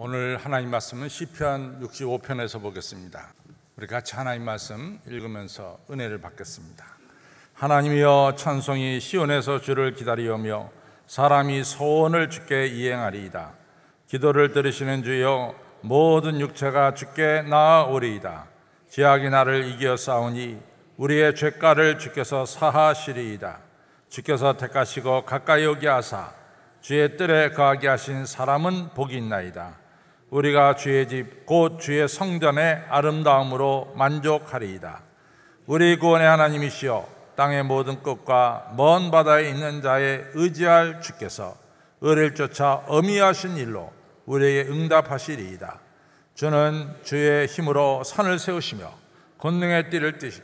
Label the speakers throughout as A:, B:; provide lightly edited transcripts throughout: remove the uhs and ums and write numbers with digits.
A: 오늘 하나님 말씀은 시편 65편에서 보겠습니다. 우리 같이 하나님 말씀 읽으면서 은혜를 받겠습니다. 하나님이여, 찬송이 시온에서 주를 기다리오며 사람이 소원을 주께 이행하리이다. 기도를 들으시는 주여, 모든 육체가 주께 나아오리이다. 죄악이 나를 이겨 싸우니 우리의 죄가를 주께서 사하시리이다. 주께서 택하시고 가까이 오게 하사 주의 뜰에 거하게 하신 사람은 복이 있나이다. 우리가 주의 집 곧 주의 성전의 아름다움으로 만족하리이다. 우리 구원의 하나님이시여, 땅의 모든 끝과 먼 바다에 있는 자의 의지할 주께서 의를 쫓아 어미하신 일로 우리에게 응답하시리이다. 주는 주의 힘으로 산을 세우시며 권능의 띠를 띠시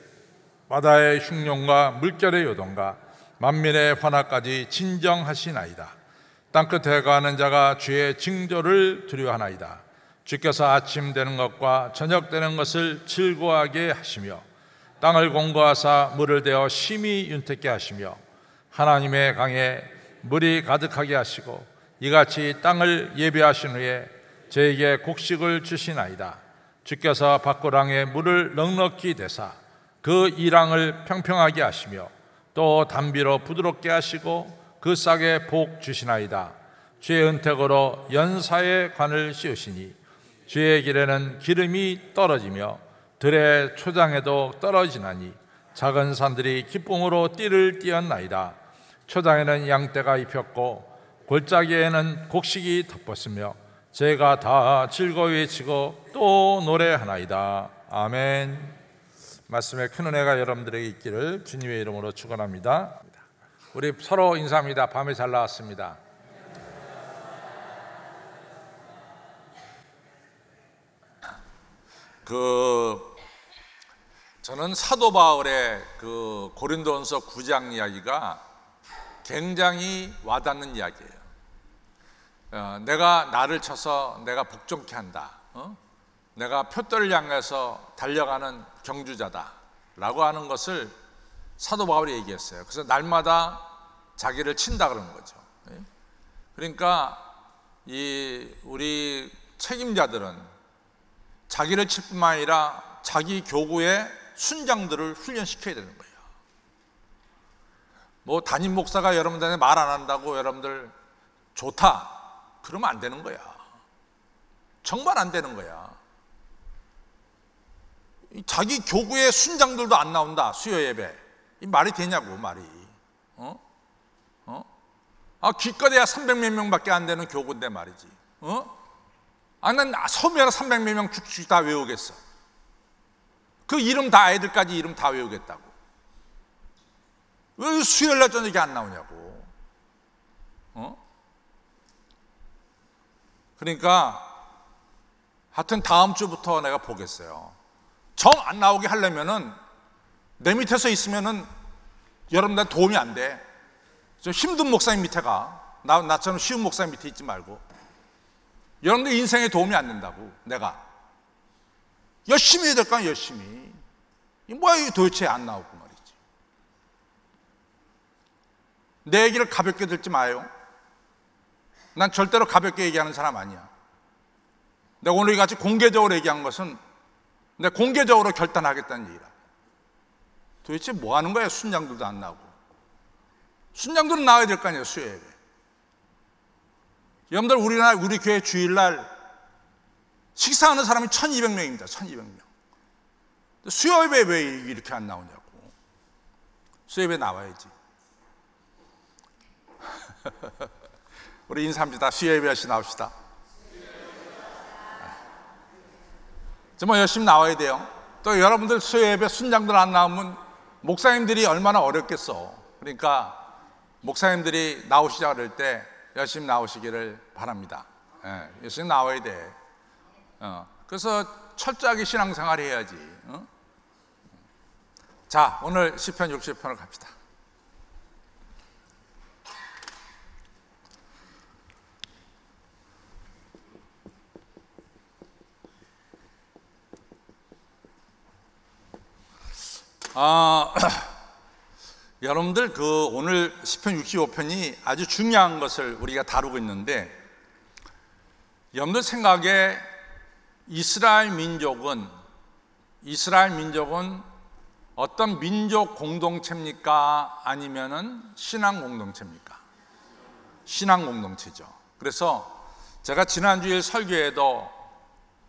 A: 바다의 흉룡과 물결의 요동과 만민의 환화까지 진정하시나이다. 땅끝에 거하는 자가 주의 징조를 두려워하나이다. 주께서 아침 되는 것과 저녁 되는 것을 즐거워하게 하시며 땅을 공고하사 물을 대어 심히 윤택게 하시며 하나님의 강에 물이 가득하게 하시고 이같이 땅을 예비하신 후에 저에게 곡식을 주시나이다. 주께서 밭고랑에 물을 넉넉히 대사 그 이랑을 평평하게 하시며 또 담비로 부드럽게 하시고 그 싹에 복 주시나이다. 주의 은택으로 연사의 관을 씌우시니 주의 길에는 기름이 떨어지며 들의 초장에도 떨어지나니 작은 산들이 기쁨으로 띠를 띠었나이다. 초장에는 양떼가 입혔고 골짜기에는 곡식이 덮었으며 제가 다 즐거이 외치고 또 노래하나이다. 아멘. 말씀의 큰 은혜가 여러분들에게 있기를 주님의 이름으로 축원합니다. 우리 서로 인사합니다. 밤에 잘 나왔습니다. 저는 사도 바울의 고린도전서 9장 이야기가 굉장히 와닿는 이야기예요. 내가 나를 쳐서 내가 복종케 한다. 내가 표대를 향해서 달려가는 경주자다라고 하는 것을 사도 바울이 얘기했어요. 그래서 날마다 자기를 친다 그러는 거죠. 그러니까 우리 책임자들은 자기를 칠 뿐만 아니라 자기 교구의 순장들을 훈련시켜야 되는 거예요. 뭐 담임 목사가 여러분들한테 말 안 한다고 여러분들 좋다 그러면 안 되는 거야. 정말 안 되는 거야. 자기 교구의 순장들도 안 나온다. 수요 예배. 이 말이 되냐고, 말이. 기껏해야 300몇 명밖에 안 되는 교구인데 말이지. 난 섬이라 300몇 명 죽 다 외우겠어. 그 이름 다, 애들까지 이름 다 외우겠다고. 왜 수요일날 저녁에 안 나오냐고. 그러니까 하여튼 다음 주부터 내가 보겠어요. 정 안 나오게 하려면은 내 밑에서 있으면은 여러분들 도움이 안 돼. 좀 힘든 목사님 밑에 가. 나처럼 쉬운 목사님 밑에 있지 말고. 여러분들 인생에 도움이 안 된다고. 내가 열심히 해야 될 거 아니야. 열심히. 뭐야 이게 도대체 안 나오고 말이지. 내 얘기를 가볍게 듣지 마요. 난 절대로 가볍게 얘기하는 사람 아니야. 내가 오늘 같이 공개적으로 얘기한 것은 내가 공개적으로 결단하겠다는 얘기라. 도대체 뭐 하는 거야? 순장들도 안 나오고. 순장들은 나와야 될 거 아니에요. 수요예배. 여러분들 우리 교회 주일날 식사하는 사람이 1200명입니다 1200명. 수요예배 왜 이렇게 안 나오냐고. 수요예배 나와야지. 우리 인사합니다. 수요예배 다시 나옵시다. 정말 열심히 나와야 돼요. 또 여러분들 수요예배 순장들 안 나오면 목사님들이 얼마나 어렵겠어. 그러니까 목사님들이 나오시자 그럴 때 열심히 나오시기를 바랍니다. 열심히 나와야 돼. 그래서 철저하게 신앙생활 해야지. 자, 오늘 시편 60편을 갑시다.
B: 여러분들 오늘 시편 65편이 아주 중요한 것을 우리가 다루고 있는데, 여러분들 생각에 이스라엘 민족은 어떤 민족 공동체입니까? 아니면은 신앙 공동체입니까? 신앙 공동체죠. 그래서 제가 지난주일 설교에도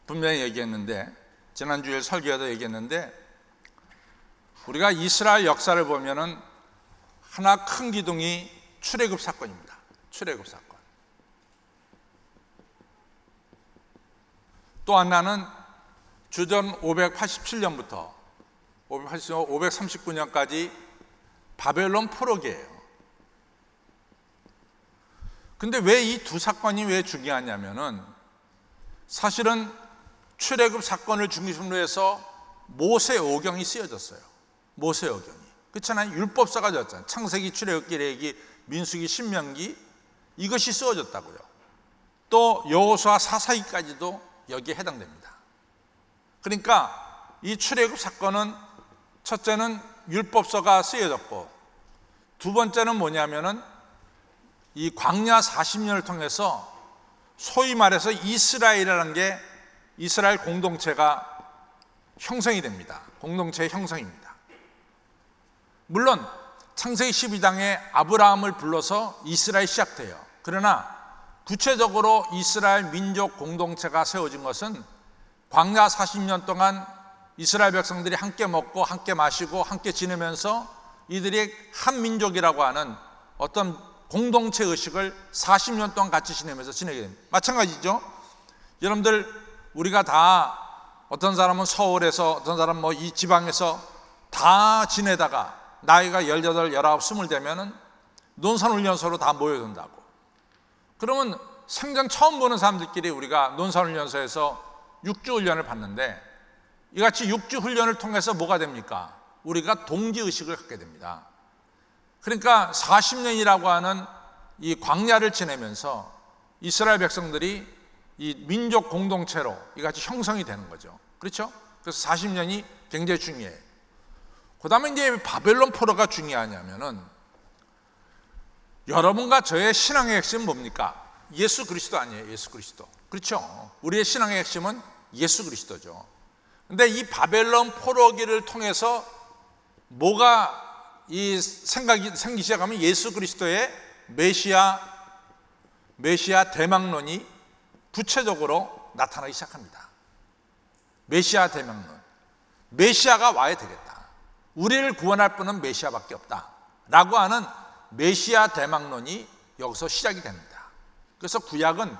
B: 분명히 얘기했는데, 우리가 이스라엘 역사를 보면은 하나 큰 기둥이 출애굽 사건입니다. 출애굽 사건. 또 하나는 주전 587년부터 539년까지 바벨론 포로기예요. 근데 왜 이 두 사건이 왜 중요하냐면은, 사실은 출애굽 사건을 중심으로 해서 모세오경이 쓰여졌어요. 모세오경이. 그렇잖아요. 율법서가 졌잖아요. 창세기, 출애굽기, 레위기, 민수기, 신명기, 이것이 쓰여졌다고요. 또 여호수아 사사기까지도 여기에 해당됩니다. 그러니까 이 출애굽 사건은 첫째는 율법서가 쓰여졌고, 두 번째는 뭐냐면은 이 광야 40년을 통해서 소위 말해서 이스라엘이라는 게, 이스라엘 공동체가 형성이 됩니다. 공동체의 형성입니다. 물론 창세기 12장에 아브라함을 불러서 이스라엘이 시작돼요. 그러나 구체적으로 이스라엘 민족 공동체가 세워진 것은 광야 40년 동안 이스라엘 백성들이 함께 먹고 함께 마시고 함께 지내면서 이들이 한 민족이라고 하는 어떤 공동체 의식을 40년 동안 같이 지내면서 지내게 됩니다. 마찬가지죠. 여러분들, 우리가 다, 어떤 사람은 서울에서, 어떤 사람은 뭐 이 지방에서 다 지내다가 나이가 18, 19, 20 되면은 논산훈련소로 다 모여든다고. 그러면 생전 처음 보는 사람들끼리 우리가 논산훈련소에서 6주 훈련을 받는데, 이같이 6주 훈련을 통해서 뭐가 됩니까? 우리가 동지의식을 갖게 됩니다. 그러니까 40년이라고 하는 이 광야를 지내면서 이스라엘 백성들이 이 민족 공동체로 이같이 형성이 되는 거죠. 그렇죠? 그래서 40년이 굉장히 중요해요. 그 다음에 이제 바벨론 포로가 중요하냐면은, 여러분과 저의 신앙의 핵심은 뭡니까? 예수 그리스도 아니에요. 예수 그리스도. 그렇죠? 우리의 신앙의 핵심은 예수 그리스도죠. 근데 이 바벨론 포로기를 통해서 뭐가 이 생각이 생기기 시작하면 예수 그리스도의 메시아 대망론이 구체적으로 나타나기 시작합니다. 메시아 대망론. 메시아가 와야 되겠다. 우리를 구원할 분은 메시아밖에 없다 라고 하는 메시아 대망론이 여기서 시작이 됩니다. 그래서 구약은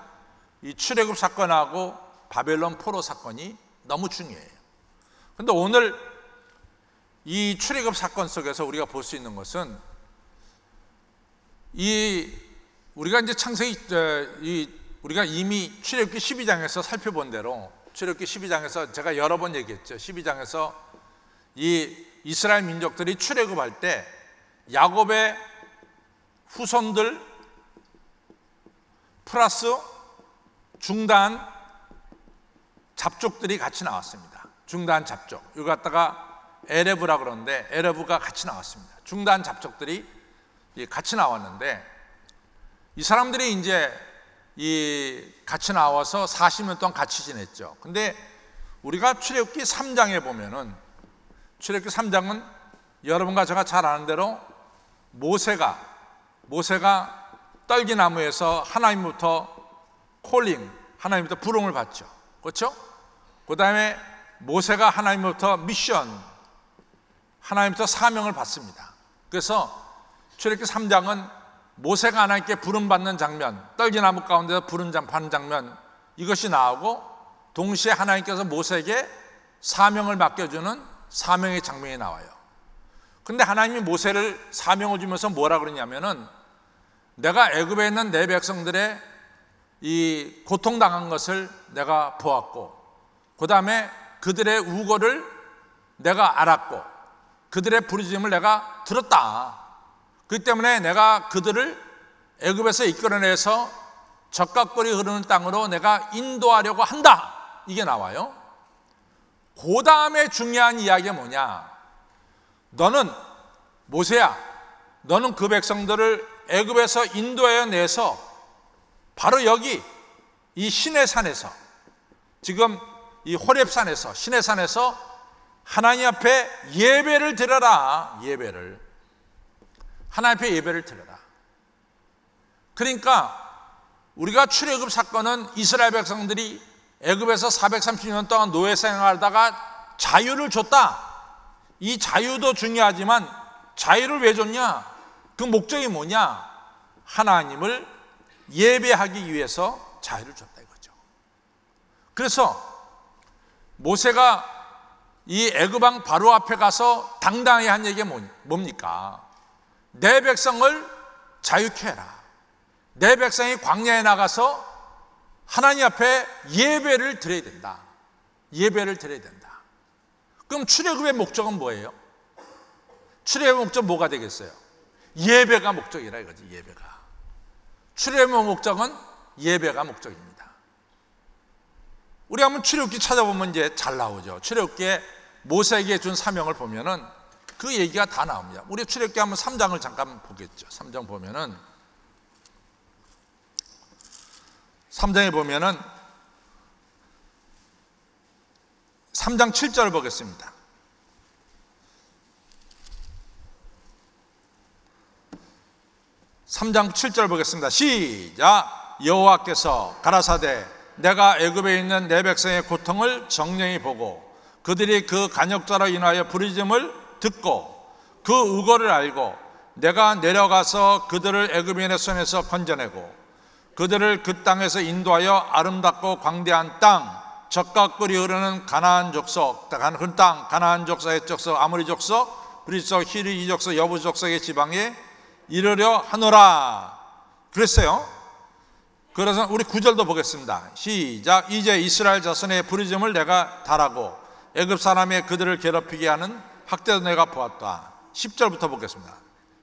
B: 이 출애굽 사건하고 바벨론 포로 사건이 너무 중요해요. 그런데 오늘 이 출애굽 사건 속에서 우리가 볼 수 있는 것은, 우리가 이제 우리가 이미 출애굽기 12장에서 살펴본 대로, 출애굽기 12장에서 제가 여러 번 얘기했죠. 12장에서 이 이스라엘 민족들이 출애굽할 때 야곱의 후손들 플러스 중단 잡족들이 같이 나왔습니다. 중단 잡족. 이거 갖다가 에레브라 그러는데, 에레브가 같이 나왔습니다. 중단 잡족들이 같이 나왔는데, 이 사람들이 이제 같이 나와서 40년 동안 같이 지냈죠. 근데 우리가 출애굽기 3장에 보면은, 출애굽기 3장은 여러분과 제가 잘 아는 대로 모세가 떨기나무에서 하나님부터 하나님부터 부름을 받죠. 그렇죠? 그 다음에 모세가 하나님부터 하나님부터 사명을 받습니다. 그래서 출애굽기 3장은 모세가 하나님께 부름받는 장면, 떨기나무 가운데서 받는 장면, 이것이 나오고, 동시에 하나님께서 모세에게 사명을 맡겨주는 사명의 장면이 나와요. 근데 하나님이 모세를 사명을 주면서 뭐라 그러냐면은, 내가 애굽에 있는 내 백성들의 이 고통당한 것을 내가 보았고, 그 다음에 그들의 우고를 내가 알았고, 그들의 부르짖음을 내가 들었다. 그렇기 때문에 내가 그들을 애굽에서 이끌어내서 적각벌이 흐르는 땅으로 내가 인도하려고 한다. 이게 나와요. 그 다음에 중요한 이야기가 뭐냐? 너는 모세야, 너는 그 백성들을 애굽에서 인도해 내서 바로 여기 이 시내산에서, 지금 이 호렙산에서, 시내산에서 하나님 앞에 예배를 드려라. 예배를, 하나님 앞에 예배를 드려라. 그러니까 우리가 출애굽 사건은 이스라엘 백성들이 애굽에서 430년 동안 노예 생활하다가 자유를 줬다. 이 자유도 중요하지만 자유를 왜 줬냐? 그 목적이 뭐냐? 하나님을 예배하기 위해서 자유를 줬다 이거죠. 그래서 모세가 이 애굽 왕 바로 앞에 가서 당당히 한 얘기가 뭡니까? 내 백성을 자유케 해라. 내 백성이 광야에 나가서 하나님 앞에 예배를 드려야 된다. 예배를 드려야 된다. 그럼 출애굽의 목적은 뭐예요? 출애굽의 목적 뭐가 되겠어요? 예배가 목적이라 이거지. 예배가. 출애굽의 목적은 예배가 목적입니다. 우리 한번 출애굽기 찾아보면 이제 잘 나오죠. 출애굽기에 모세에게 준 사명을 보면은 그 얘기가 다 나옵니다. 우리 출애굽기 한번 3장을 잠깐 보겠죠. 3장 보면은 3장에 보면은 3장 7절을 보겠습니다. 3장 7절 보겠습니다. 시작. 여호와께서 가라사대 내가 애굽에 있는 내 백성의 고통을 정령히 보고 그들이 그 간역자로 인하여 부르짖음을 듣고 그 우거를 알고 내가 내려가서 그들을 애굽인의 손에서 건져내고 그들을 그 땅에서 인도하여 아름답고 광대한 땅 젖과 꿀이 흐르는 가나안 족속 그 땅 가나안 족속 헷 족속 아모리 족속 브리스 족속 히리 족속 여부 족속의 지방에 이르려 하노라 그랬어요. 그래서 우리 9절도 보겠습니다. 시작. 이제 이스라엘 자손의 부르짖음을 내가 달하고 애굽 사람의 그들을 괴롭히게 하는 학대도 내가 보았다. 10절부터 보겠습니다.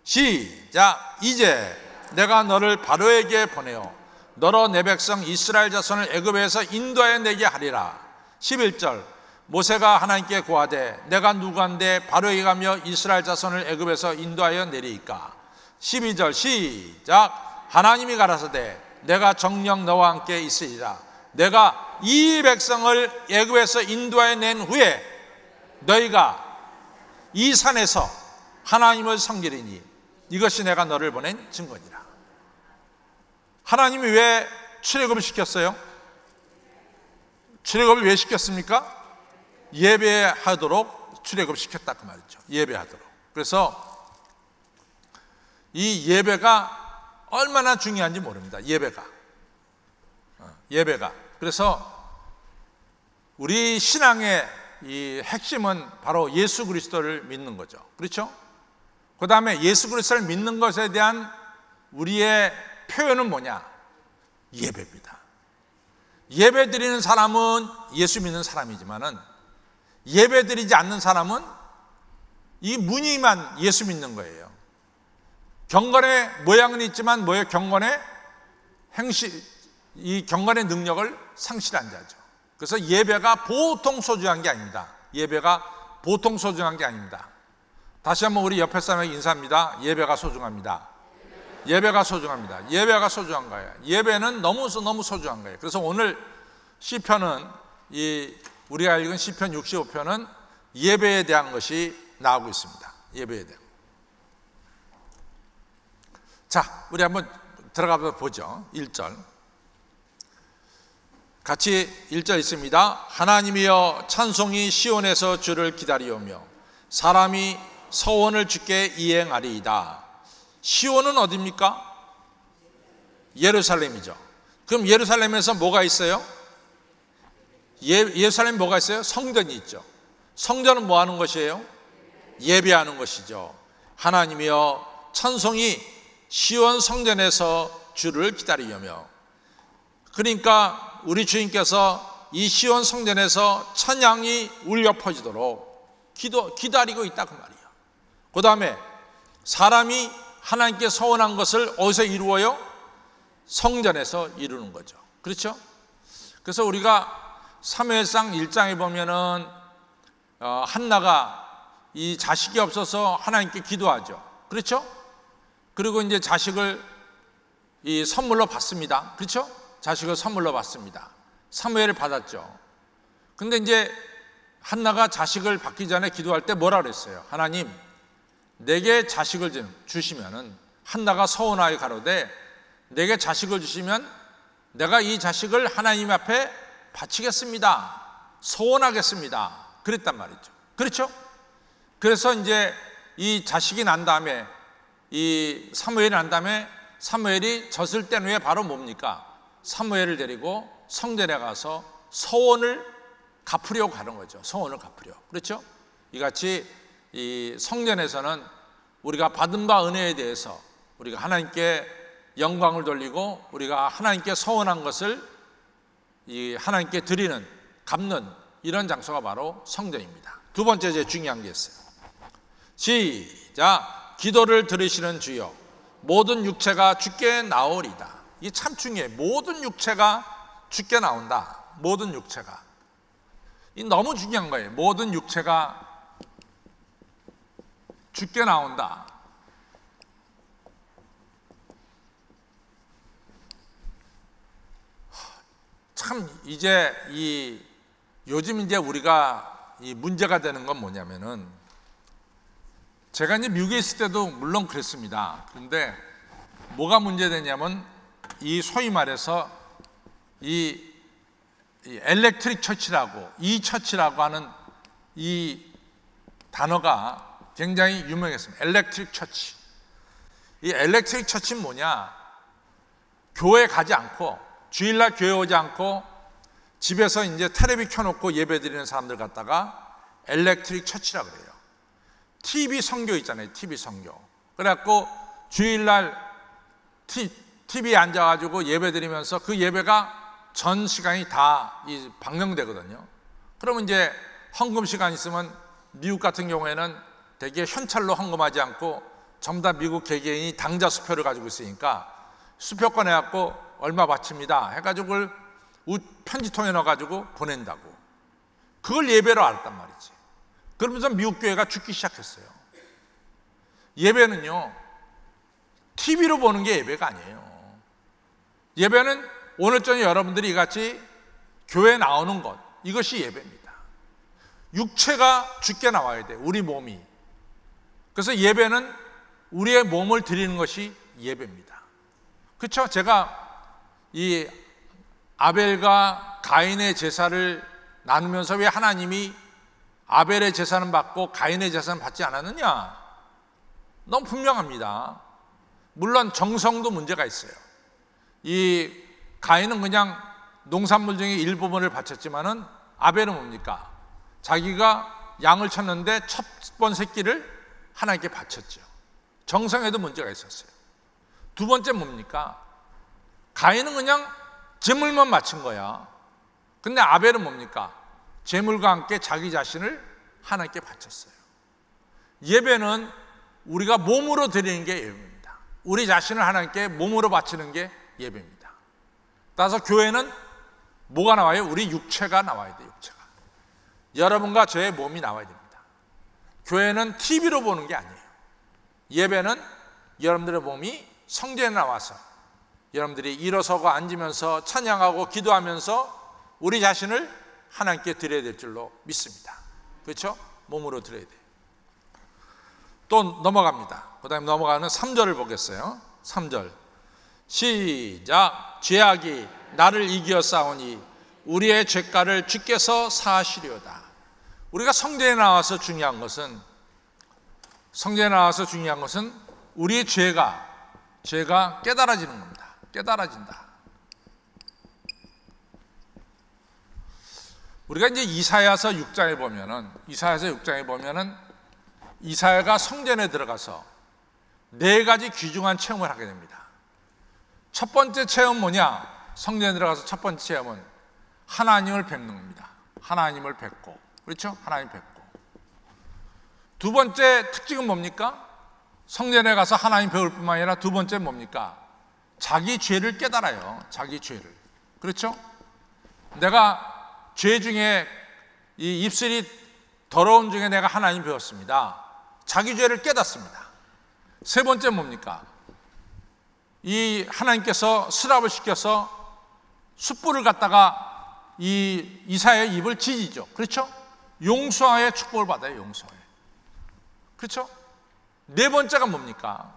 B: 시작. 이제 내가 너를 바로에게 보내어 너로 내 백성 이스라엘 자손을 애굽에서 인도하여 내게 하리라. 11절. 모세가 하나님께 고하되 내가 누구한데 바로에게 가며 이스라엘 자손을 애굽에서 인도하여 내리이까. 12절 시작. 하나님이 가라사대 내가 정녕 너와 함께 있으리라. 내가 이 백성을 애굽에서 인도하여 낸 후에 너희가 이 산에서 하나님을 섬기리니 이것이 내가 너를 보낸 증거니라. 하나님이 왜 출애굽을 시켰어요? 출애굽을 왜 시켰습니까? 예배하도록 출애굽을 시켰다 그 말이죠. 예배하도록. 그래서 이 예배가 얼마나 중요한지 모릅니다. 예배가. 그래서 우리 신앙의 이 핵심은 바로 예수 그리스도를 믿는 거죠. 그렇죠? 그 다음에 예수 그리스도를 믿는 것에 대한 우리의 표현은 뭐냐? 예배입니다. 예배 드리는 사람은 예수 믿는 사람이지만은 예배 드리지 않는 사람은 이 무늬만 예수 믿는 거예요. 경건의 모양은 있지만 경건의 행실, 이 경건의 능력을 상실한 자죠. 그래서 예배가 보통 소중한 게 아닙니다. 예배가 보통 소중한 게 아닙니다. 다시 한번 우리 옆에 사람에게 인사합니다. 예배가 소중합니다. 예배가 소중합니다. 예배가 소중한 거예요. 예배는 너무 소중한 거예요. 그래서 오늘 시편은 우리가 읽은 시편 65편은 예배에 대한 것이 나오고 있습니다. 예배에 대한. 자, 우리 한번 들어가서 보죠. 1절. 같이 1절 있습니다. 하나님이여 찬송이 시온에서 주를 기다리오며 사람이 서원을 주께 이행하리이다. 시온은 어디입니까? 예루살렘이죠. 그럼 예루살렘에서 뭐가 있어요? 예루살렘에 뭐가 있어요? 성전이 있죠. 성전은 뭐 하는 것이에요? 예배하는 것이죠. 하나님이여 찬송이 시온 성전에서 주를 기다리려며. 그러니까 우리 주님께서 이 시온 성전에서 찬양이 울려 퍼지도록 기다리고 있다 그 말이에요. 그 다음에 사람이 하나님께 서원한 것을 어디서 이루어요? 성전에서 이루는 거죠. 그렇죠? 그래서 우리가 사무엘상 1장에 보면은 한나가 이 자식이 없어서 하나님께 기도하죠. 그렇죠? 그리고 이제 자식을 이 선물로 받습니다. 그렇죠? 자식을 선물로 받습니다. 사무엘을 받았죠. 근데 이제 한나가 자식을 받기 전에 기도할 때 뭐라 그랬어요? 하나님, 내게 자식을 주시면은, 한나가 서원하여 가로되 내게 자식을 주시면 내가 이 자식을 하나님 앞에 바치겠습니다. 서원하겠습니다. 그랬단 말이죠. 그렇죠? 그래서 이제 이 자식이 난 다음에, 이 사무엘이 난 다음에, 사무엘이 젖을 뗀 후에 바로 뭡니까? 사무엘을 데리고 성전에 가서 서원을 갚으려고 가는 거죠. 서원을 갚으려. 그렇죠? 이같이 이 성전에서는 우리가 받은 바 은혜에 대해서 우리가 하나님께 영광을 돌리고 우리가 하나님께 서원한 것을 이 하나님께 드리는, 갚는 이런 장소가 바로 성전입니다. 두 번째 제일 중요한 게 있어요. 시작. 기도를 들으시는 주여, 모든 육체가 주께 나오리다. 이게 참 중요해. 모든 육체가 주께 나온다. 모든 육체가. 이 너무 중요한 거예요. 모든 육체가 주께 나온다. 참 이제 요즘 이제 우리가 이 문제가 되는 건 뭐냐면은, 제가 이제 미국에 있을 때도 물론 그랬습니다. 그런데 뭐가 문제되냐면, 이 소위 말해서 이 엘렉트릭 처치라고, 이 처치라고 하는 이 단어가 굉장히 유명했습니다. 엘렉트릭 처치. 이 엘렉트릭 처치는 뭐냐? 교회 가지 않고, 주일날 교회 오지 않고 집에서 이제 텔레비 켜놓고 예배 드리는 사람들 갖다가 엘렉트릭 처치라고 그래요. TV 선교 있잖아요. TV 선교. 그래갖고 주일날 TV에 앉아가지고 예배 드리면서 그 예배가 전 시간이 다 방영되거든요. 그러면 이제 헌금 시간 있으면, 미국 같은 경우에는 되게 현찰로 헌금하지 않고 전부 다 미국 개개인이 당자 수표를 가지고 있으니까 수표 꺼내갖고 얼마 바칩니다 해가지고 그걸 편지통에 넣어가지고 보낸다고. 그걸 예배로 알았단 말이지. 그러면서 미국 교회가 죽기 시작했어요. 예배는요, TV로 보는 게 예배가 아니에요. 예배는 오늘 저녁 여러분들이 이같이 교회에 나오는 것, 이것이 예배입니다. 육체가 주께 나와야 돼, 우리 몸이. 그래서 예배는 우리의 몸을 드리는 것이 예배입니다. 그렇죠? 제가 이 아벨과 가인의 제사를 나누면서 왜 하나님이 아벨의 제사는 받고 가인의 제사는 받지 않았느냐? 너무 분명합니다. 물론 정성도 문제가 있어요. 이 가인은 그냥 농산물 중에 일부분을 바쳤지만은 아벨은 뭡니까? 자기가 양을 쳤는데 첫 번 새끼를 하나님께 바쳤죠. 정성에도 문제가 있었어요. 두 번째 뭡니까? 가인은 그냥 제물만 바친 거야. 근데 아벨은 뭡니까? 제물과 함께 자기 자신을 하나님께 바쳤어요. 예배는 우리가 몸으로 드리는 게 예배입니다. 우리 자신을 하나님께 몸으로 바치는 게 예배입니다. 따라서 교회는 뭐가 나와요? 우리 육체가 나와야 돼요. 육체가. 여러분과 저의 몸이 나와야 됩니다. 교회는 TV로 보는 게 아니에요. 예배는 여러분들의 몸이 성전에 나와서 여러분들이 일어서고 앉으면서 찬양하고 기도하면서 우리 자신을 하나님께 드려야 될 줄로 믿습니다. 그렇죠? 몸으로 드려야 돼요. 또 넘어갑니다. 그 다음에 넘어가는 3절을 보겠어요. 3절 시작. 죄악이 나를 이기어 싸우니 우리의 죄가를 주께서 사하시려다. 우리가 성전에 나와서 중요한 것은 우리의 죄가 깨달아지는 겁니다. 깨달아진다. 우리가 이제 이사야서 6장에 보면은 이사야가 성전에 들어가서 4가지 귀중한 체험을 하게 됩니다. 첫 번째 체험 뭐냐? 성전에 들어가서 첫 번째 체험은 하나님을 뵙는 겁니다. 하나님을 뵙고, 그렇죠? 하나님 뵙고. 두 번째 특징은 뭡니까? 성전에 가서 하나님 배울 뿐만 아니라 두 번째 뭡니까? 자기 죄를 깨달아요. 자기 죄를. 그렇죠? 내가 죄 중에 이 입술이 더러운 중에 내가 하나님 배웠습니다. 자기 죄를 깨닫습니다. 세 번째 뭡니까? 이 하나님께서 수랍을 시켜서 숯불을 갖다가 이 이사야의 입을 지지죠. 그렇죠? 용서의 축복을 받아요. 용서의. 그렇죠? 네 번째가 뭡니까?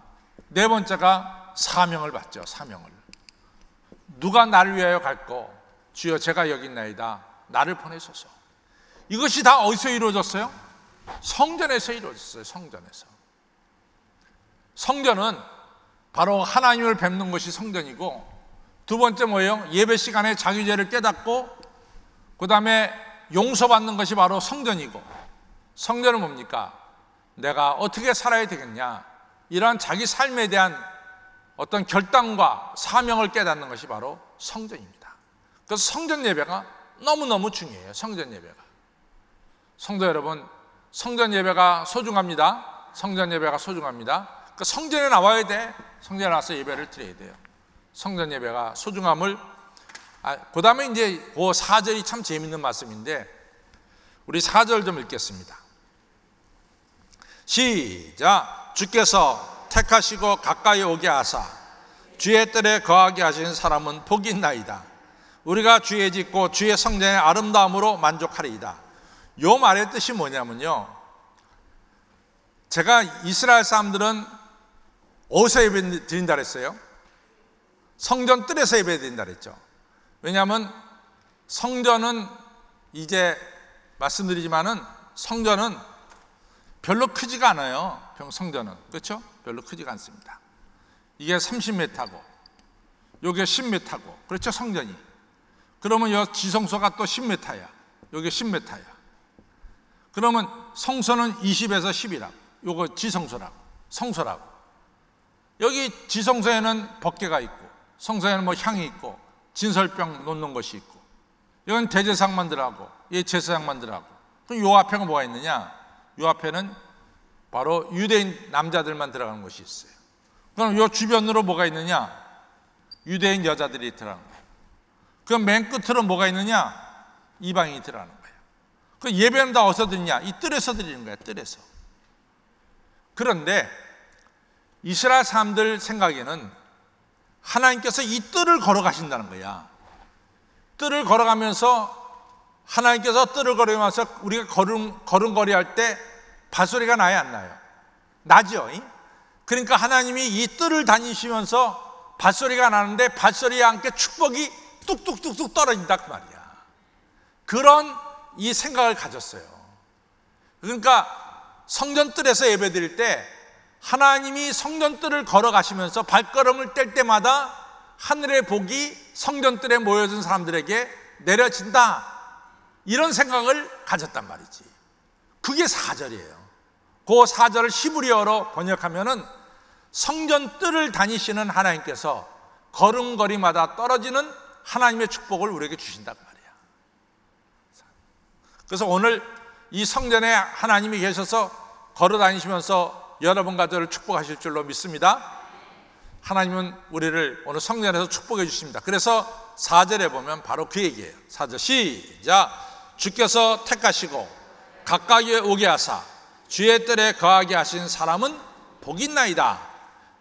B: 네 번째가 사명을 받죠. 사명을. 누가 나를 위하여 갈꼬? 주여 제가 여기 있나이다. 나를 보내소서. 이것이 다 어디서 이루어졌어요? 성전에서 이루어졌어요. 성전에서. 성전은 바로 하나님을 뵙는 것이 성전이고, 두 번째 뭐예요? 예배 시간에 자기 죄를 깨닫고 그 다음에 용서받는 것이 바로 성전이고, 성전은 뭡니까? 내가 어떻게 살아야 되겠냐, 이러한 자기 삶에 대한 어떤 결단과 사명을 깨닫는 것이 바로 성전입니다. 그래서 성전 예배가 너무너무 중요해요. 성전 예배가. 성도 여러분, 성전 예배가 소중합니다. 성전 예배가 소중합니다. 그러니까 성전에 나와야 돼. 성전에 나와서 예배를 드려야 돼요. 성전 예배가 소중함을, 그 다음에 이제 그 4절이 참 재밌는 말씀인데, 우리 4절 좀 읽겠습니다. 시작. 주께서 택하시고 가까이 오게 하사 주의 뜰에 거하게 하신 사람은 복이 있나이다. 우리가 주의 짓고 주의 성전의 아름다움으로 만족하리이다. 요 말의 뜻이 뭐냐면요, 제가 이스라엘 사람들은 어디서 예배 드린다 그랬어요? 성전 뜰에서 예배 드린다 그랬죠. 왜냐하면 성전은, 이제 말씀드리지만은 성전은 별로 크지가 않아요. 성전은. 그렇죠? 별로 크지가 않습니다. 이게 30m고 요게 10m고, 그렇죠? 성전이. 그러면 요 지성소가 또 10m야. 요게 10m야. 그러면 성소는 20에서 10이라고. 요거 지성소라고, 성소라고. 여기 지성소에는 법궤가 있고, 성소에는 뭐 향이 있고, 진설병 놓는 것이 있고, 이건 대제사장만들하고, 이 제사장만들하고. 그럼 요 앞에가 뭐가 있느냐? 요 앞에는 바로 유대인 남자들만 들어가는 것이 있어요. 그럼 요 주변으로 뭐가 있느냐? 유대인 여자들이 들어가는 거예요. 그럼 맨 끝으로 뭐가 있느냐? 이방인이 들어가는 거예요. 그 예배는 다 어디서 드리냐? 이 뜰에서 드리는 거예요. 뜰에서. 그런데 이스라엘 사람들 생각에는 하나님께서 이 뜰을 걸어가신다는 거야. 뜰을 걸어가면서, 하나님께서 뜰을 걸어가면서 우리가 걸음걸이 할 때 밭소리가 나요, 안 나요? 나죠. 그러니까 하나님이 이 뜰을 다니시면서 밭소리가 나는데 밭소리에 함께 축복이 뚝뚝뚝뚝 떨어진다, 그 말이야. 그런 이 생각을 가졌어요. 그러니까 성전 뜰에서 예배 드릴 때 하나님이 성전 뜰을 걸어가시면서 발걸음을 뗄 때마다 하늘의 복이 성전 뜰에 모여든 사람들에게 내려진다, 이런 생각을 가졌단 말이지. 그게 4절이에요. 그 4절을 히브리어로 번역하면은 성전 뜰을 다니시는 하나님께서 걸음걸이마다 떨어지는 하나님의 축복을 우리에게 주신단 말이야. 그래서 오늘 이 성전에 하나님이 계셔서 걸어 다니시면서 여러분 가족을 축복하실 줄로 믿습니다. 하나님은 우리를 오늘 성전에서 축복해 주십니다. 그래서 4절에 보면 바로 그 얘기예요. 4절 시작. 주께서 택하시고 가까이 오게 하사 주의 뜰에 거하게 하신 사람은 복이 있나이다.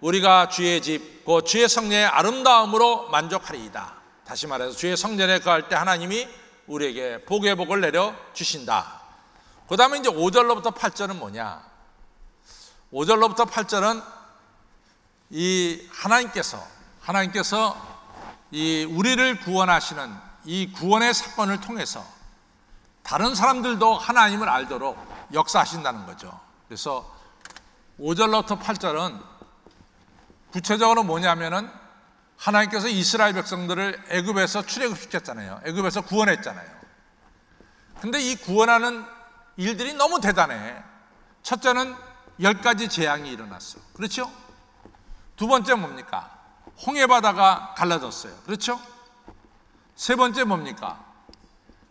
B: 우리가 주의 집, 그 주의 성전의 아름다움으로 만족하리이다. 다시 말해서 주의 성전에 거할 때 하나님이 우리에게 복의 복을 내려 주신다. 그 다음에 이제 5절로부터 8절은 뭐냐? 5절로부터 8절은 이 하나님께서 이 우리를 구원하시는 이 구원의 사건을 통해서 다른 사람들도 하나님을 알도록 역사하신다는 거죠. 그래서 5절로부터 8절은 구체적으로 뭐냐면은 하나님께서 이스라엘 백성들을 애굽에서 출애굽시켰잖아요. 애굽에서 구원했잖아요. 근데 이 구원하는 일들이 너무 대단해. 첫째는 10가지 재앙이 일어났어. 그렇죠? 두 번째 뭡니까? 홍해바다가 갈라졌어요. 그렇죠? 세 번째 뭡니까?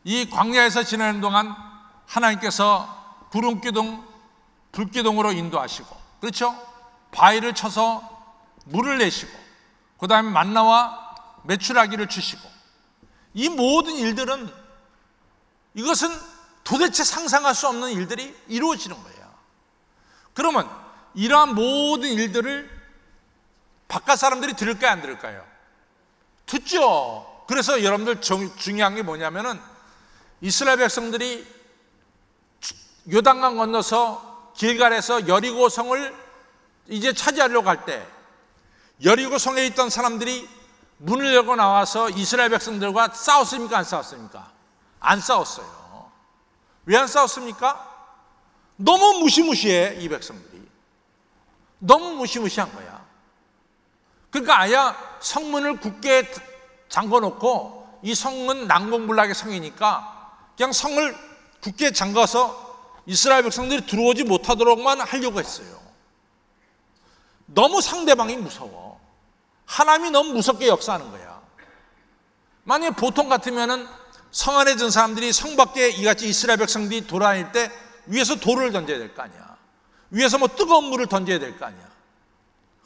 B: 이 광야에서 지내는 동안 하나님께서 구름기둥, 불기둥으로 인도하시고, 그렇죠? 바위를 쳐서 물을 내시고, 그 다음에 만나와 메추라기를 주시고, 이 모든 일들은, 이것은 도대체 상상할 수 없는 일들이 이루어지는 거예요. 그러면 이러한 모든 일들을 바깥 사람들이 들을까요, 안 들을까요? 듣죠. 그래서 여러분들 중요한 게 뭐냐면은 이스라엘 백성들이 요단강 건너서 길갈에서 여리고성을 이제 차지하려고 할 때 여리고성에 있던 사람들이 문을 열고 나와서 이스라엘 백성들과 싸웠습니까? 안 싸웠습니까? 안 싸웠어요. 왜 안 싸웠습니까? 너무 무시무시해. 이 백성들이 너무 무시무시한 거야. 그러니까 아예 성문을 굳게 잠궈놓고, 이 성은 난공불락의 성이니까 그냥 성을 굳게 잠가서 이스라엘 백성들이 들어오지 못하도록만 하려고 했어요. 너무 상대방이 무서워. 하나님이 너무 무섭게 역사하는 거야. 만약에 보통 같으면은 성 안에 든 사람들이 성 밖에 이같이 이스라엘 백성들이 돌아다닐 때 위에서 돌을 던져야 될 거 아니야. 위에서 뭐 뜨거운 물을 던져야 될 거 아니야.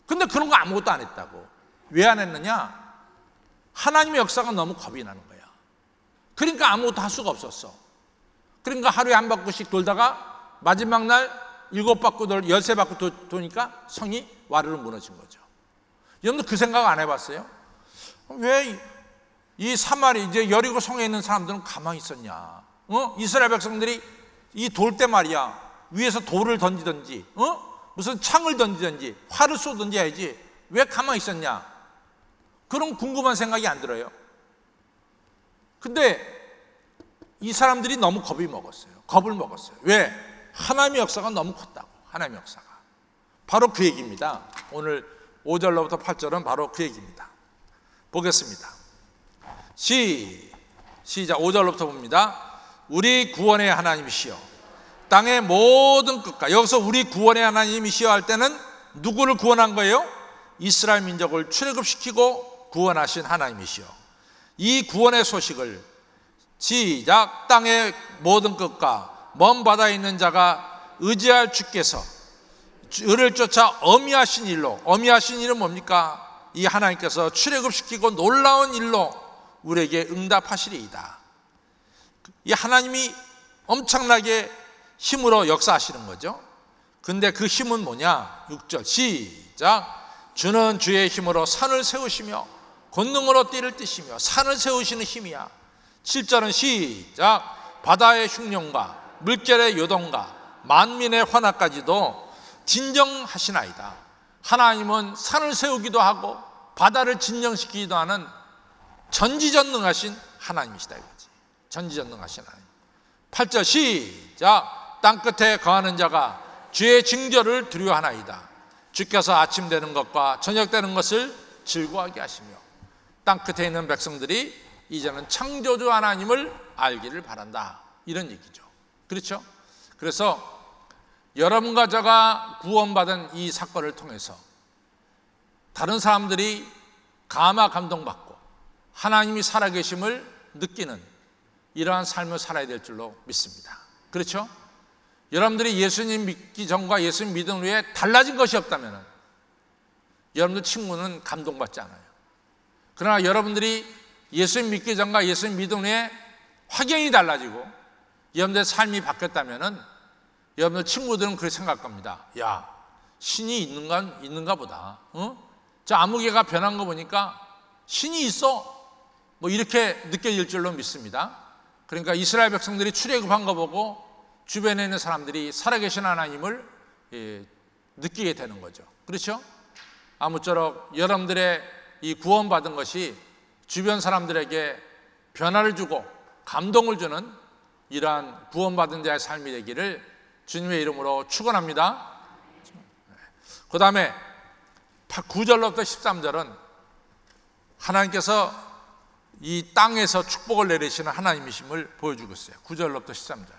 B: 근데 그런 거 아무것도 안 했다고. 왜 안 했느냐? 하나님의 역사가 너무 겁이 나는 거야. 그러니까 아무것도 할 수가 없었어. 그러니까 하루에 한 바퀴씩 돌다가 마지막 날 7바퀴 13바퀴 도니까 성이 와르르 무너진 거죠. 여러분들 그 생각 안 해봤어요? 왜 이 사마리, 이제 여리고 성에 있는 사람들은 가만히 있었냐? 이스라엘 백성들이 이 돌 때 말이야, 위에서 돌을 던지든지 무슨 창을 던지든지 활을 쏘든지 해야지 왜 가만히 있었냐? 그런 궁금한 생각이 안 들어요. 근데 이 사람들이 너무 겁을 먹었어요. 왜? 하나님의 역사가 너무 컸다고. 하나님의 역사가 바로 그 얘기입니다. 오늘 5절로부터 8절은 바로 그 얘기입니다. 보겠습니다. 시작. 5절로부터 봅니다. 우리 구원의 하나님이시여 땅의 모든 끝과, 여기서 우리 구원의 하나님이시여 할 때는 누구를 구원한 거예요? 이스라엘 민족을 출애굽시키고 구원하신 하나님이시여, 이 구원의 소식을 시작. 땅의 모든 끝과 먼 바다에 있는 자가 의지할 주께서 을을 쫓아 어미하신 일로, 어미하신 일은 뭡니까? 이 하나님께서 출애굽시키고 놀라운 일로 우리에게 응답하시리이다. 이 하나님이 엄청나게 힘으로 역사하시는 거죠. 근데 그 힘은 뭐냐? 6절 시작. 주는 주의 힘으로 산을 세우시며 권능으로 띠를 띠시며, 산을 세우시는 힘이야. 7절은 시작. 바다의 흉룡과 물결의 요동과 만민의 환화까지도 진정하시나이다. 하나님은 산을 세우기도 하고 바다를 진정시키기도 하는 전지전능하신 하나님이시다 이거지. 전지전능하신 하나님. 8절 시작. 땅끝에 거하는 자가 주의 징조를 두려워하나이다. 주께서 아침 되는 것과 저녁 되는 것을 즐거워하게 하시며, 땅끝에 있는 백성들이 이제는 창조주 하나님을 알기를 바란다, 이런 얘기죠. 그렇죠? 그래서 여러분과 제가 구원받은 이 사건을 통해서 다른 사람들이 감동받고 하나님이 살아계심을 느끼는 이러한 삶을 살아야 될 줄로 믿습니다. 그렇죠? 여러분들이 예수님 믿기 전과 예수님 믿은 후에 달라진 것이 없다면 여러분들 친구는 감동받지 않아요. 그러나 여러분들이 예수님 믿기 전과 예수님 믿은 후에 확연히 달라지고 여러분들의 삶이 바뀌었다면 여러분들 친구들은 그렇게 생각합니다. 야, 신이 있는가 보다. 저 아무개가 변한 거 보니까 신이 있어. 뭐 이렇게 느껴질 줄로 믿습니다. 그러니까 이스라엘 백성들이 출애굽한 거 보고 주변에 있는 사람들이 살아계신 하나님을 느끼게 되는 거죠. 그렇죠? 아무쪼록 여러분들의 이 구원받은 것이 주변 사람들에게 변화를 주고 감동을 주는 이러한 구원받은 자의 삶이 되기를 주님의 이름으로 축원합니다. 그 다음에 9절로부터 13절은 하나님께서 이 땅에서 축복을 내리시는 하나님이심을 보여주고 있어요. 9절로부터 13절.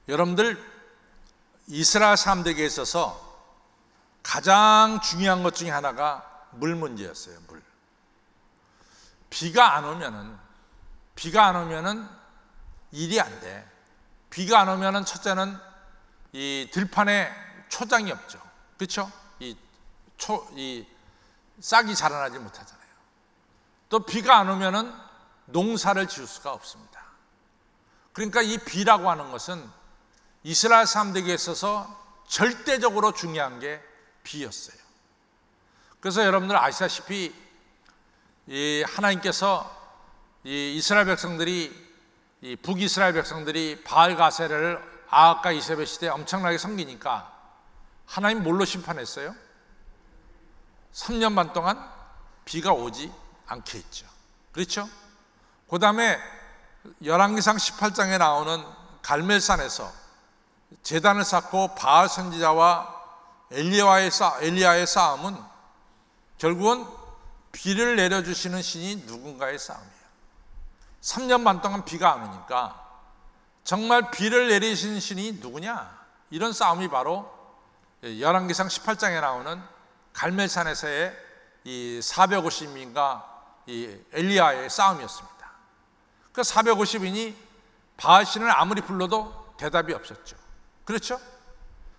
B: 여러분들, 이스라엘 사람들에게 있어서 가장 중요한 것 중에 하나가 물 문제였어요. 물. 비가 안 오면은 일이 안 돼. 비가 안 오면은 첫째는 이 들판에 초장이 없죠. 그렇죠? 이 싹이 자라나지 못하잖아요. 또 비가 안 오면은 농사를 지을 수가 없습니다. 그러니까 이 비라고 하는 것은 이스라엘 사람들에게 있어서 절대적으로 중요한 게 비였어요. 그래서 여러분들 아시다시피 하나님께서 이스라엘 백성들이 북이스라엘 백성들이 바알 가세를 아합과 이세벨 시대에 엄청나게 섬기니까 하나님 뭘로 심판했어요? 3년 반 동안 비가 오지 않게 했죠. 그렇죠? 그 다음에 열왕기상 18장에 나오는 갈멜산에서 제단을 쌓고 바알 선지자와 엘리야의 싸움은 결국은 비를 내려주시는 신이 누군가의 싸움이에요. 3년 반 동안 비가 안 오니까 정말 비를 내리시는 신이 누구냐? 이런 싸움이 바로 열왕기상 18장에 나오는 갈멜산에서의 이 450인과 이 엘리야의 싸움이었습니다. 그 450인이 바알 신을 아무리 불러도 대답이 없었죠. 그렇죠?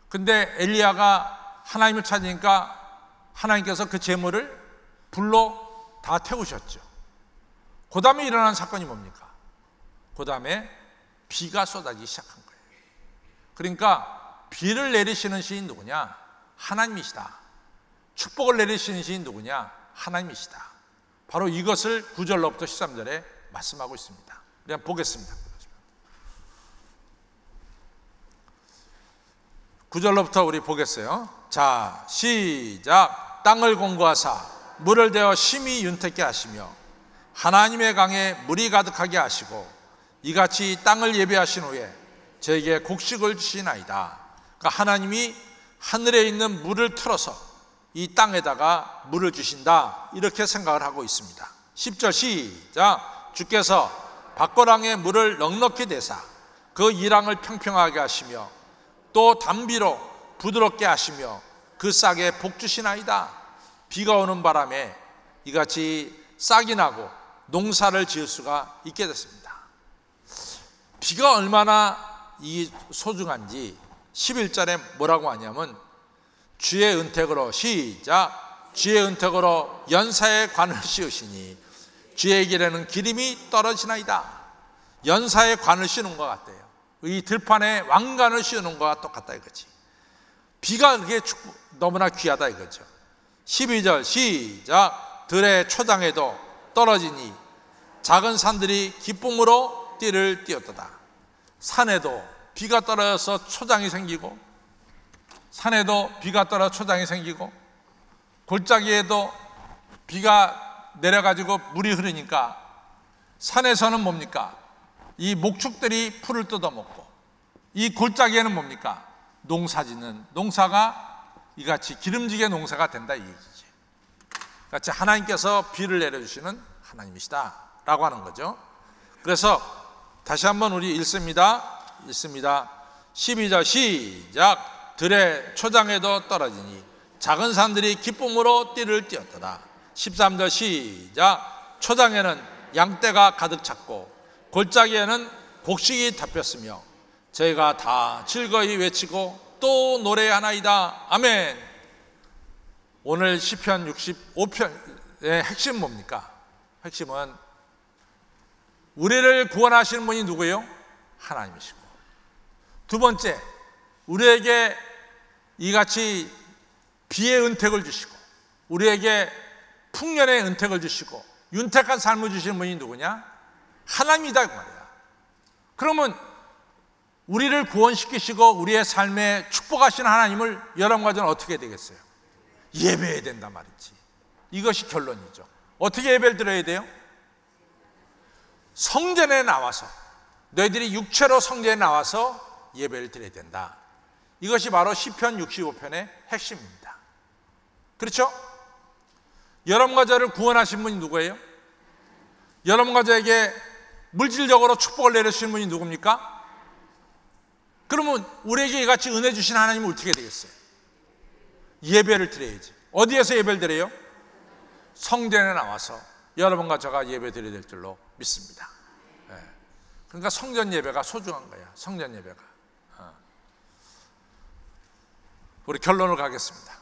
B: 근데 엘리야가 하나님을 찾으니까 하나님께서 그 제물을 불로 다 태우셨죠. 그 다음에 일어난 사건이 뭡니까? 그 다음에 비가 쏟아지기 시작한 거예요. 그러니까 비를 내리시는 신이 누구냐? 하나님이시다. 축복을 내리시는 신이 누구냐? 하나님이시다. 바로 이것을 9절로부터 13절에 말씀하고 있습니다. 우리 한번 보겠습니다. 9절로부터 우리 보겠어요. 자, 시작. 땅을 공고하사 물을 대어 심히 윤택게 하시며 하나님의 강에 물이 가득하게 하시고 이같이 땅을 예배하신 후에 저에게 곡식을 주시나이다. 그러니까 하나님이 하늘에 있는 물을 틀어서 이 땅에다가 물을 주신다, 이렇게 생각을 하고 있습니다. 10절 시작. 주께서 밭고랑에 물을 넉넉히 대사 그 이랑을 평평하게 하시며 또 담비로 부드럽게 하시며 그 싹에 복 주시나이다. 비가 오는 바람에 이같이 싹이 나고 농사를 지을 수가 있게 됐습니다. 비가 얼마나 이 소중한지 11절에 뭐라고 하냐면 주의 은택으로 시작. 주의 은택으로 연사의 관을 씌우시니 주의 길에는 기름이 떨어지나이다. 연사의 관을 씌우는 것 같아요. 이 들판에 왕관을 씌우는 것과 똑같다 이거지. 비가 그게 너무나 귀하다 이거죠. 12절 시작. 들의 초장에도 떨어지니 작은 산들이 기쁨으로 띠를 띄었도다. 산에도 비가 떨어져서 초장이 생기고, 산에도 비가 떨어 초장이 생기고, 골짜기에도 비가 내려가지고 물이 흐르니까 산에서는 뭡니까? 이 목축들이 풀을 뜯어먹고, 이 골짜기에는 뭡니까? 농사짓는 농사가 이같이 기름지게 농사가 된다 이 얘기지. 같이 하나님께서 비를 내려주시는 하나님이시다 라고 하는 거죠. 그래서 다시 한번 우리 읽습니다. 12절 시작. 들의 초장에도 떨어지니 작은 산들이 기쁨으로 띠를 띄었더라. 13절 시작. 초장에는 양떼가 가득 찼고 골짜기에는 곡식이 잡혔으며 저희가 다 즐거이 외치고 또 노래하나이다. 아멘. 오늘 시편 65편의 핵심 뭡니까? 핵심은 우리를 구원하시는 분이 누구예요? 하나님이시고, 두 번째, 우리에게 이같이 비의 은택을 주시고 우리에게 풍년의 은택을 주시고 윤택한 삶을 주시는 분이 누구냐? 하나님이다 그 말이야. 그러면 우리를 구원시키시고 우리의 삶에 축복하시는 하나님을 여러분과 저는 어떻게 되겠어요? 예배해야 된단 말이지. 이것이 결론이죠. 어떻게 예배를 드려야 돼요? 성전에 나와서, 너희들이 육체로 성전에 나와서 예배를 드려야 된다. 이것이 바로 시편 65편의 핵심입니다. 그렇죠? 여러분과 저를 구원하신 분이 누구예요? 여러분과 저에게 물질적으로 축복을 내려주신 분이 누굽니까? 그러면 우리에게 이같이 은혜 주신 하나님은 어떻게 되겠어요? 예배를 드려야지. 어디에서 예배를 드려요? 성전에 나와서 여러분과 저가 예배 드려야 될 줄로 믿습니다. 그러니까 성전 예배가 소중한 거야. 성전 예배가. 우리 결론을 가겠습니다.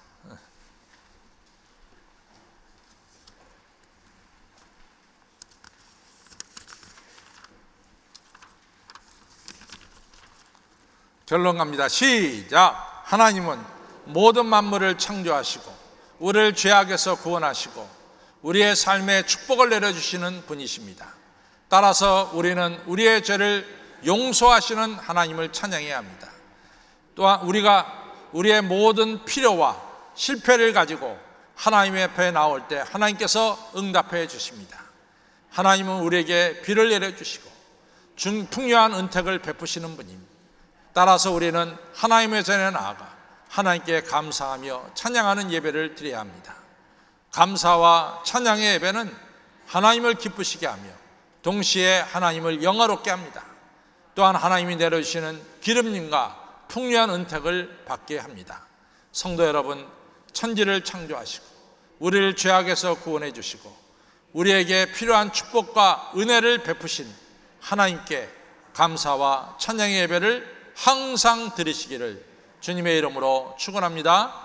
B: 결론 갑니다. 시작. 하나님은 모든 만물을 창조하시고 우리를 죄악에서 구원하시고 우리의 삶에 축복을 내려주시는 분이십니다. 따라서 우리는 우리의 죄를 용서하시는 하나님을 찬양해야 합니다. 또한 우리가 우리의 모든 필요와 실패를 가지고 하나님 앞에 나올 때 하나님께서 응답해 주십니다. 하나님은 우리에게 비를 내려주시고 풍요한 은택을 베푸시는 분입니다. 따라서 우리는 하나님의 전에 나아가 하나님께 감사하며 찬양하는 예배를 드려야 합니다. 감사와 찬양의 예배는 하나님을 기쁘시게 하며 동시에 하나님을 영화롭게 합니다. 또한 하나님이 내려주시는 기름님과 풍요한 은택을 받게 합니다. 성도 여러분, 천지를 창조하시고 우리를 죄악에서 구원해 주시고 우리에게 필요한 축복과 은혜를 베푸신 하나님께 감사와 찬양의 예배를 항상 드리시기를 주님의 이름으로 축원합니다.